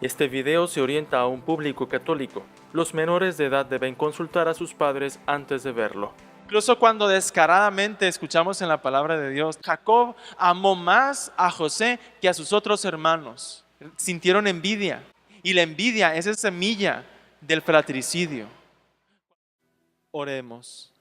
Este video se orienta a un público católico. Los menores de edad deben consultar a sus padres antes de verlo. Incluso cuando descaradamente escuchamos en la palabra de Dios, Jacob amó más a José que a sus otros hermanos. Sintieron envidia. Y la envidia es esa semilla del fratricidio. Oremos.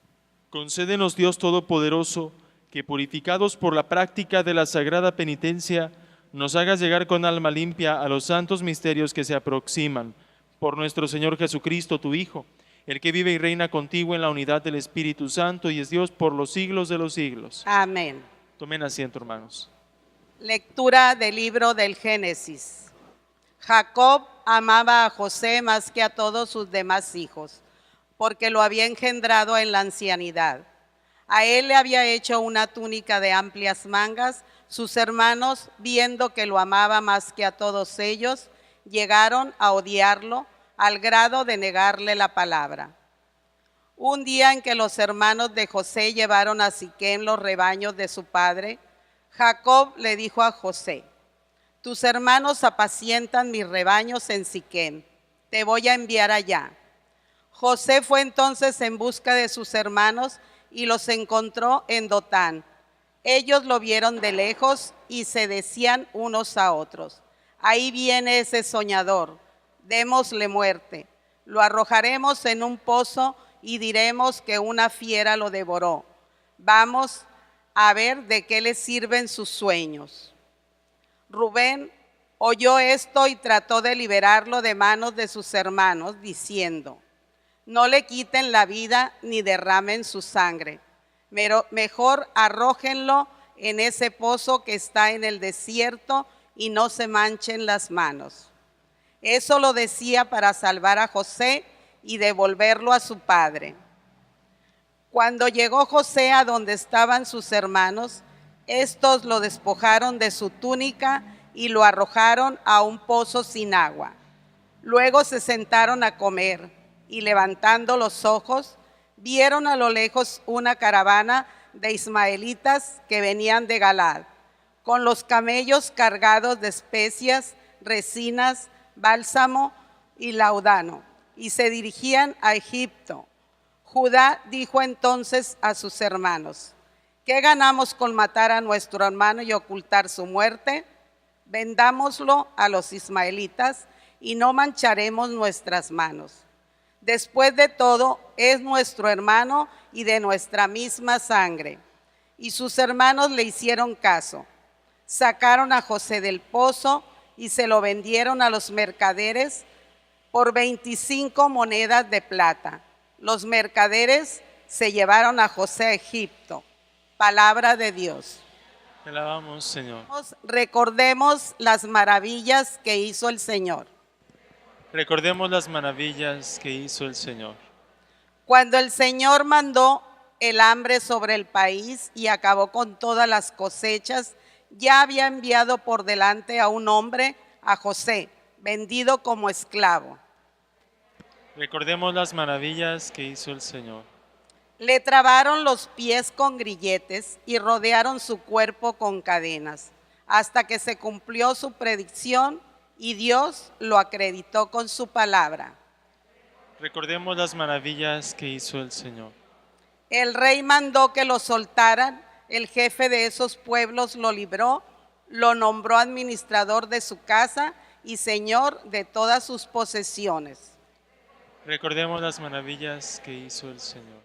Concédenos, Dios Todopoderoso, que purificados por la práctica de la sagrada penitencia, nos hagas llegar con alma limpia a los santos misterios que se aproximan. Por nuestro Señor Jesucristo, tu Hijo, el que vive y reina contigo en la unidad del Espíritu Santo y es Dios por los siglos de los siglos. Amén. Tomen asiento, hermanos. Lectura del libro del Génesis. Jacob amaba a José más que a todos sus demás hijos, porque lo había engendrado en la ancianidad. A él le había hecho una túnica de amplias mangas. Sus hermanos, viendo que lo amaba más que a todos ellos, llegaron a odiarlo al grado de negarle la palabra. Un día en que los hermanos de José llevaron a Siquem los rebaños de su padre, Jacob le dijo a José: tus hermanos apacientan mis rebaños en Siquem, te voy a enviar allá. José fue entonces en busca de sus hermanos y los encontró en Dotán. Ellos lo vieron de lejos y se decían unos a otros: ahí viene ese soñador, démosle muerte. Lo arrojaremos en un pozo y diremos que una fiera lo devoró. Vamos a ver de qué le sirven sus sueños. Rubén oyó esto y trató de liberarlo de manos de sus hermanos, diciendo: no le quiten la vida ni derramen su sangre. Mejor arrójenlo en ese pozo que está en el desierto y no se manchen las manos. Eso lo decía para salvar a José y devolverlo a su padre. Cuando llegó José a donde estaban sus hermanos, estos lo despojaron de su túnica y lo arrojaron a un pozo sin agua. Luego se sentaron a comer y, levantando los ojos, vieron a lo lejos una caravana de ismaelitas que venían de Galaad, con los camellos cargados de especias, resinas, bálsamo y laudano, y se dirigían a Egipto. Judá dijo entonces a sus hermanos: ¿qué ganamos con matar a nuestro hermano y ocultar su muerte? Vendámoslo a los ismaelitas y no mancharemos nuestras manos. Después de todo, es nuestro hermano y de nuestra misma sangre. Y sus hermanos le hicieron caso. Sacaron a José del pozo y se lo vendieron a los mercaderes por 25 monedas de plata. Los mercaderes se llevaron a José a Egipto. Palabra de Dios. Te alabamos, Señor. Recordemos las maravillas que hizo el Señor. Recordemos las maravillas que hizo el Señor. Cuando el Señor mandó el hambre sobre el país y acabó con todas las cosechas, ya había enviado por delante a un hombre, a José, vendido como esclavo. Recordemos las maravillas que hizo el Señor. Le trabaron los pies con grilletes y rodearon su cuerpo con cadenas, hasta que se cumplió su predicción y Dios lo acreditó con su palabra. Recordemos las maravillas que hizo el Señor. El rey mandó que lo soltaran. El jefe de esos pueblos lo libró, lo nombró administrador de su casa y señor de todas sus posesiones. Recordemos las maravillas que hizo el Señor.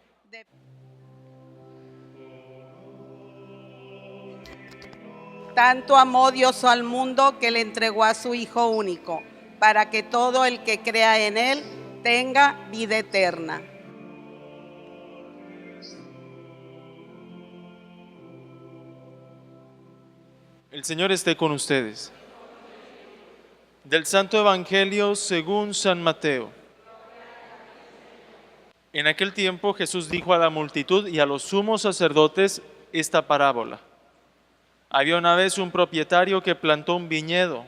Tanto amó Dios al mundo que le entregó a su Hijo único, para que todo el que crea en Él tenga vida eterna. El Señor esté con ustedes. Del Santo Evangelio según San Mateo. En aquel tiempo Jesús dijo a la multitud y a los sumos sacerdotes esta parábola. Había una vez un propietario que plantó un viñedo,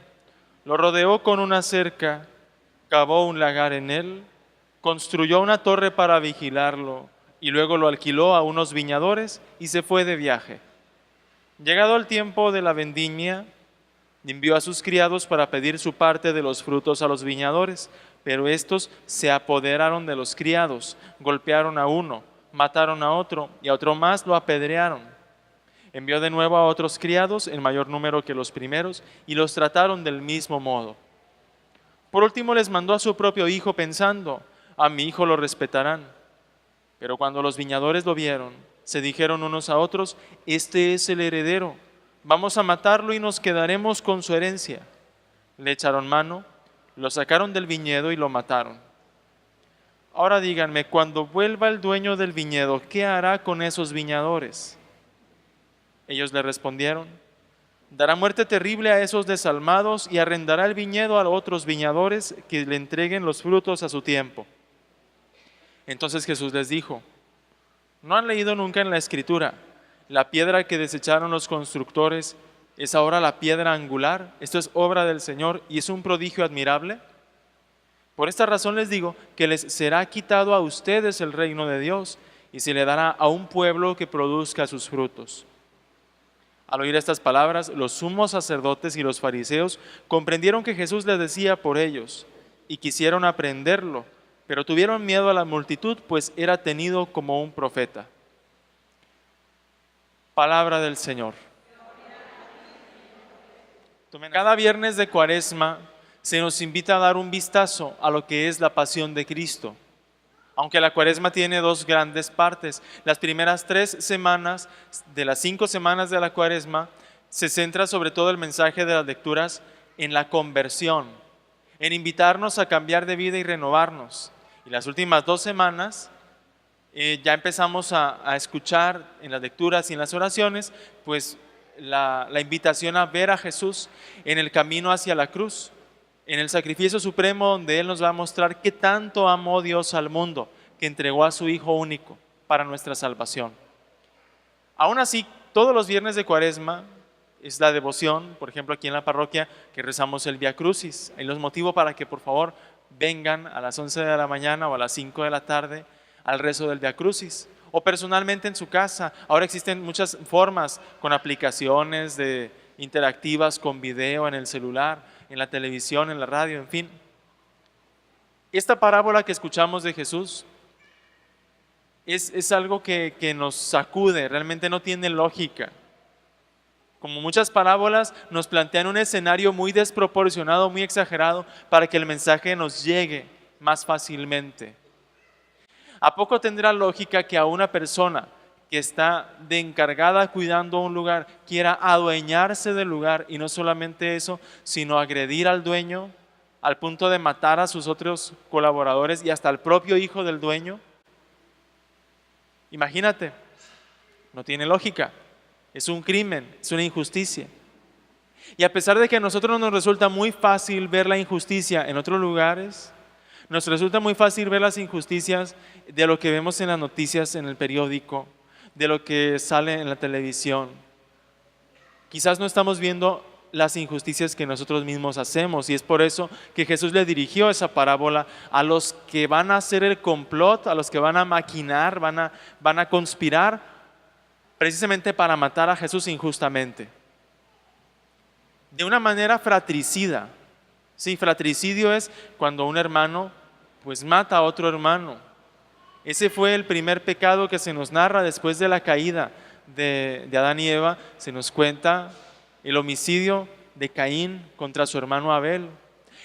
lo rodeó con una cerca, cavó un lagar en él, construyó una torre para vigilarlo y luego lo alquiló a unos viñadores y se fue de viaje. Llegado el tiempo de la vendimia, Envió a sus criados para pedir su parte de los frutos a los viñadores, pero estos se apoderaron de los criados, golpearon a uno, mataron a otro y a otro más lo apedrearon. Envió de nuevo a otros criados, en mayor número que los primeros, y los trataron del mismo modo. Por último les mandó a su propio hijo pensando, a mi hijo lo respetarán. Pero cuando los viñadores lo vieron, se dijeron unos a otros, este es el heredero, vamos a matarlo y nos quedaremos con su herencia. Le echaron mano, lo sacaron del viñedo y lo mataron. Ahora díganme, cuando vuelva el dueño del viñedo, ¿qué hará con esos viñadores? Ellos le respondieron, dará muerte terrible a esos desalmados y arrendará el viñedo a otros viñadores que le entreguen los frutos a su tiempo. Entonces Jesús les dijo, ¿no han leído nunca en la Escritura? La piedra que desecharon los constructores es ahora la piedra angular. Esto es obra del Señor y es un prodigio admirable. Por esta razón les digo que les será quitado a ustedes el reino de Dios y se le dará a un pueblo que produzca sus frutos. Al oír estas palabras, los sumos sacerdotes y los fariseos comprendieron que Jesús les decía por ellos y quisieron aprenderlo, pero tuvieron miedo a la multitud, pues era tenido como un profeta. Palabra del Señor. Cada viernes de Cuaresma se nos invita a dar un vistazo a lo que es la pasión de Cristo. Aunque la Cuaresma tiene dos grandes partes, las primeras 3 semanas de las 5 semanas de la Cuaresma se centra sobre todo el mensaje de las lecturas en la conversión, en invitarnos a cambiar de vida y renovarnos. Y las últimas 2 semanas ya empezamos a escuchar en las lecturas y en las oraciones, pues la invitación a ver a Jesús en el camino hacia la cruz, en el sacrificio supremo donde Él nos va a mostrar qué tanto amó Dios al mundo, que entregó a su Hijo único para nuestra salvación. Aún así, todos los viernes de Cuaresma es la devoción, por ejemplo aquí en la parroquia, que rezamos el Vía Crucis. Y los motivo para que por favor vengan a las 11 de la mañana o a las 5 de la tarde al rezo del Vía Crucis. O personalmente en su casa. Ahora existen muchas formas con aplicaciones interactivas, con video en el celular, en la televisión, en la radio, en fin. Esta parábola que escuchamos de Jesús es algo que nos sacude, realmente no tiene lógica. Como muchas parábolas, nos plantean un escenario muy desproporcionado, muy exagerado, para que el mensaje nos llegue más fácilmente. ¿A poco tendrá lógica que a una persona que está de encargada cuidando un lugar quiera adueñarse del lugar y no solamente eso, sino agredir al dueño al punto de matar a sus otros colaboradores y hasta al propio hijo del dueño? Imagínate, no tiene lógica, es un crimen, es una injusticia. Y a pesar de que a nosotros nos resulta muy fácil ver la injusticia en otros lugares, nos resulta muy fácil ver las injusticias de lo que vemos en las noticias, en el periódico, de lo que sale en la televisión. Quizás no estamos viendo las injusticias que nosotros mismos hacemos y es por eso que Jesús le dirigió esa parábola a los que van a hacer el complot, a los que van a maquinar, van a conspirar precisamente para matar a Jesús injustamente. De una manera fratricida. Sí, fratricidio es cuando un hermano pues mata a otro hermano. Ese fue el primer pecado que se nos narra después de la caída de Adán y Eva. Se nos cuenta el homicidio de Caín contra su hermano Abel.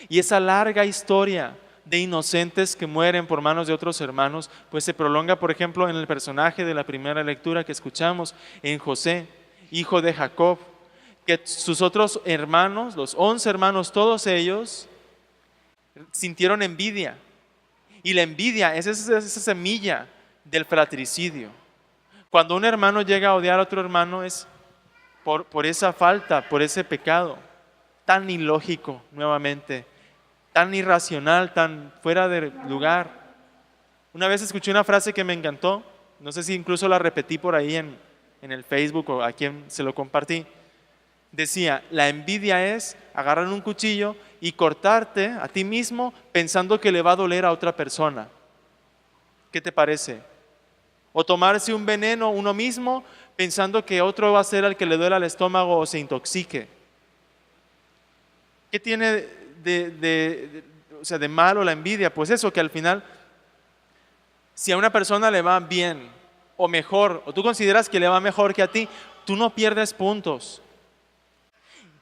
Y esa larga historia de inocentes que mueren por manos de otros hermanos, pues se prolonga, por ejemplo, en el personaje de la primera lectura que escuchamos, en José, hijo de Jacob, que sus otros hermanos, los 11 hermanos, todos ellos, sintieron envidia. Y la envidia es esa semilla del fratricidio. Cuando un hermano llega a odiar a otro hermano es por esa falta, por ese pecado tan ilógico nuevamente, tan irracional, tan fuera de lugar. Una vez escuché una frase que me encantó, no sé si incluso la repetí por ahí en el Facebook o a quien se lo compartí. Decía, la envidia es agarrar un cuchillo y cortarte a ti mismo pensando que le va a doler a otra persona. ¿Qué te parece? O tomarse un veneno uno mismo pensando que otro va a ser al que le duela el estómago o se intoxique. ¿Qué tiene de malo la envidia? Pues eso, que al final, si a una persona le va bien o mejor, o tú consideras que le va mejor que a ti, tú no pierdes puntos.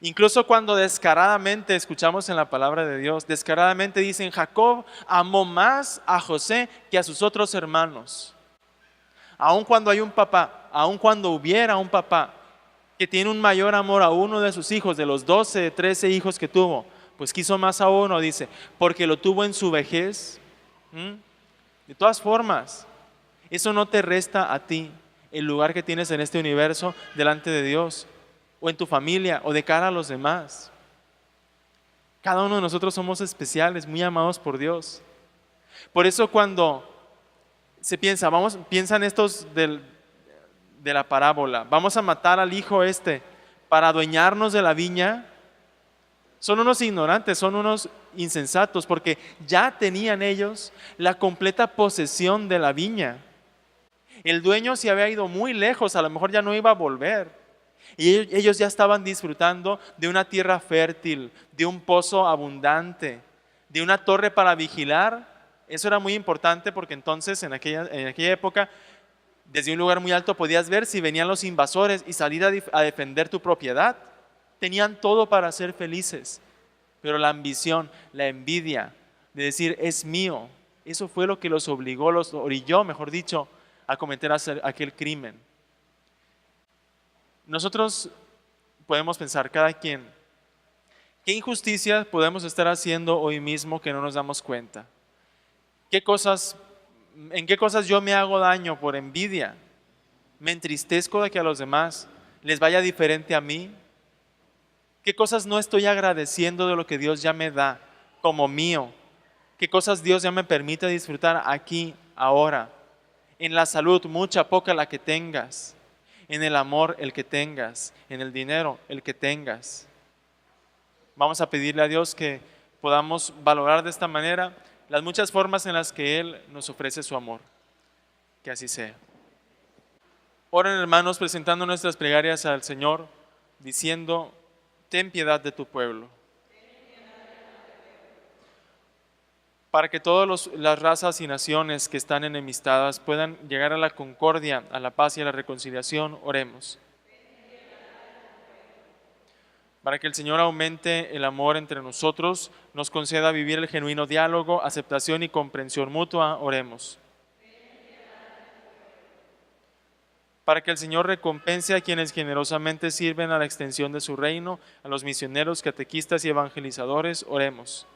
Incluso cuando descaradamente escuchamos en la palabra de Dios, descaradamente dicen, Jacob amó más a José que a sus otros hermanos. Aun cuando hay un papá, aun cuando hubiera un papá que tiene un mayor amor a uno de sus hijos, de los 12, 13 hijos que tuvo, pues quiso más a uno, dice, porque lo tuvo en su vejez. De todas formas, eso no te resta a ti el lugar que tienes en este universo delante de Dios, o en tu familia, o de cara a los demás. Cada uno de nosotros somos especiales, muy amados por Dios. Por eso cuando se piensan estos de la parábola, vamos a matar al hijo para adueñarnos de la viña, son unos ignorantes, son unos insensatos, porque ya tenían ellos la completa posesión de la viña. El dueño se había ido muy lejos, a lo mejor ya no iba a volver. Y ellos ya estaban disfrutando de una tierra fértil, de un pozo abundante, de una torre para vigilar. Eso era muy importante porque entonces en aquella época, desde un lugar muy alto podías ver si venían los invasores y salir a defender tu propiedad. Tenían todo para ser felices, pero la ambición, la envidia de decir es mío, eso fue lo que los orilló, mejor dicho, a cometer aquel crimen. Nosotros podemos pensar, cada quien, ¿qué injusticias podemos estar haciendo hoy mismo que no nos damos cuenta? ¿En qué cosas yo me hago daño por envidia? ¿Me entristezco de que a los demás les vaya diferente a mí? ¿Qué cosas no estoy agradeciendo de lo que Dios ya me da como mío? ¿Qué cosas Dios ya me permite disfrutar aquí, ahora? En la salud, mucha, poca la que tengas. En el amor, el que tengas. En el dinero, el que tengas. Vamos a pedirle a Dios que podamos valorar de esta manera las muchas formas en las que Él nos ofrece su amor. Que así sea. Oren, hermanos, presentando nuestras plegarias al Señor, diciendo, ten piedad de tu pueblo. Para que todas las razas y naciones que están enemistadas puedan llegar a la concordia, a la paz y a la reconciliación, oremos. Para que el Señor aumente el amor entre nosotros, nos conceda vivir el genuino diálogo, aceptación y comprensión mutua, oremos. Para que el Señor recompense a quienes generosamente sirven a la extensión de su reino, a los misioneros, catequistas y evangelizadores, oremos.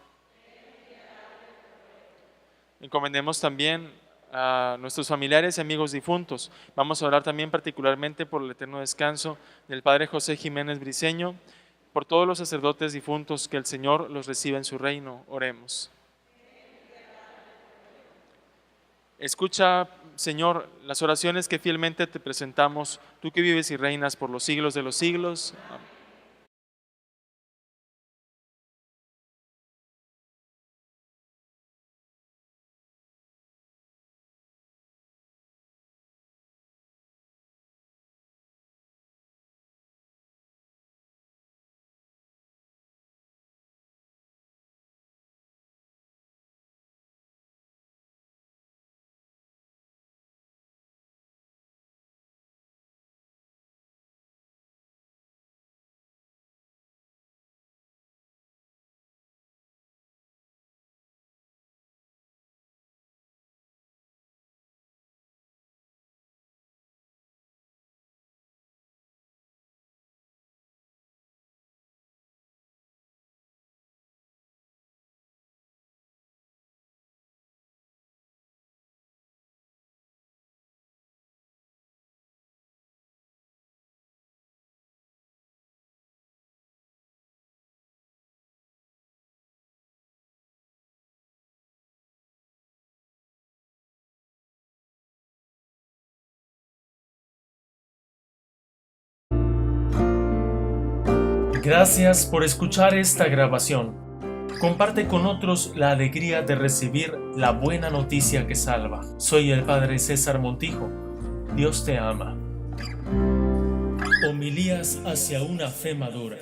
Encomendemos también a nuestros familiares y amigos difuntos. Vamos a orar también particularmente por el eterno descanso del Padre José Jiménez Briceño, por todos los sacerdotes difuntos, que el Señor los reciba en su reino. Oremos. Escucha, Señor, las oraciones que fielmente te presentamos, tú que vives y reinas por los siglos de los siglos. Amén. Gracias por escuchar esta grabación. Comparte con otros la alegría de recibir la buena noticia que salva. Soy el Padre César Montijo. Dios te ama. Homilías hacia una fe madura.